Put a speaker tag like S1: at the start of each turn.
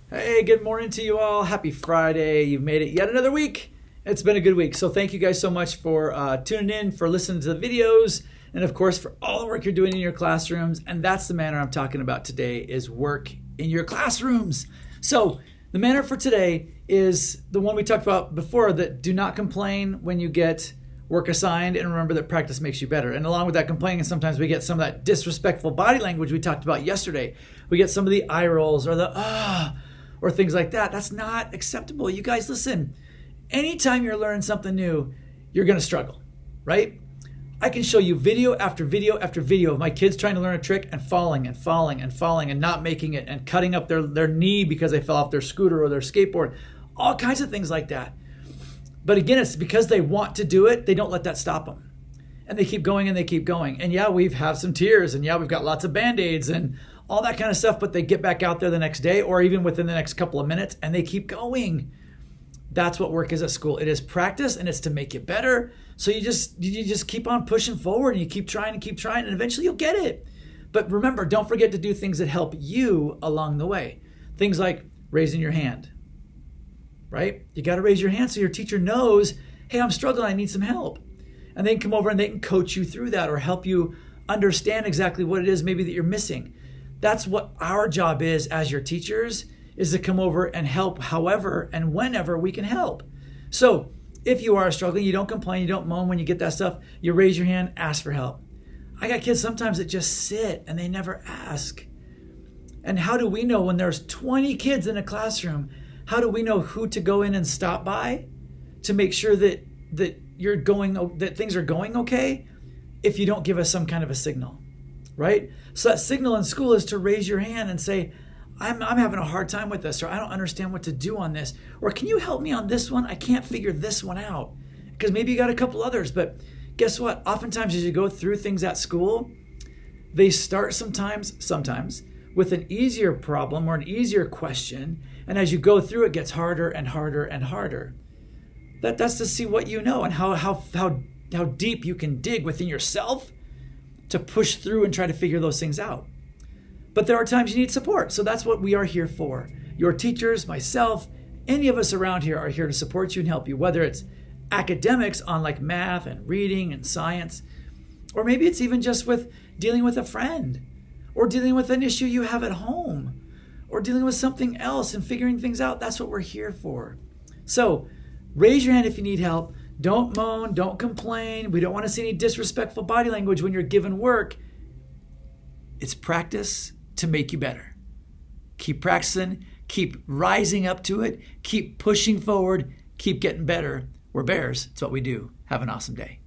S1: Hey, good morning to you all. Happy Friday. You've made it yet another week. It's been a good week. So thank you guys so much for tuning in, for listening to the videos, and of course for all the work you're doing in your classrooms. And that's the manner I'm talking about today, is work in your classrooms. So the manner for today is the one we talked about before, that do not complain when you get work assigned, and remember that practice makes you better. And along with that complaining, sometimes we get some of that disrespectful body language we talked about yesterday. We get some of the eye rolls or the or things like that. That's not acceptable. You guys, listen, anytime you're learning something new, you're going to struggle, right? I can show you video after video after video of my kids trying to learn a trick and falling and falling and falling and not making it and cutting up their knee because they fell off their scooter or their skateboard, all kinds of things like that. But again, it's because they want to do it. They don't let that stop them. And they keep going and they keep going. And yeah, we've had some tears, and yeah, we've got lots of Band-Aids and all that kind of stuff, but they get back out there the next day or even within the next couple of minutes, and they keep going. That's what work is at school. It is practice, and it's to make you better. So you just keep on pushing forward, and you keep trying, and eventually you'll get it. But remember, don't forget to do things that help you along the way. Things like raising your hand, right? You got to raise your hand so your teacher knows, hey, I'm struggling, I need some help. And they can come over and they can coach you through that or help you understand exactly what it is maybe that you're missing. That's what our job is as your teachers, is to come over and help however and whenever we can help. So if you are struggling, you don't complain, you don't moan when you get that stuff, you raise your hand, ask for help. I got kids sometimes that just sit and they never ask. And how do we know when there's 20 kids in a classroom, how do we know who to go in and stop by to make sure that things are going okay if you don't give us some kind of a signal? Right? So that signal in school is to raise your hand and say, I'm having a hard time with this, or I don't understand what to do on this, or can you help me on this one? I can't figure this one out. Because maybe you got a couple others, but guess what? Oftentimes as you go through things at school, they start sometimes with an easier problem or an easier question, and as you go through it gets harder and harder and harder. That's to see what you know and how deep you can dig within yourself to push through and try to figure those things out. But there are times you need support. So that's what we are here for. Your teachers, myself, any of us around here are here to support you and help you, whether it's academics on like math and reading and science, or maybe it's even just with dealing with a friend, or dealing with an issue you have at home, or dealing with something else and figuring things out. That's what we're here for. So raise your hand if you need help. Don't moan, don't complain. We don't want to see any disrespectful body language when you're given work. It's practice to make you better. Keep practicing, keep rising up to it, keep pushing forward, keep getting better. We're bears. It's what we do. Have an awesome day.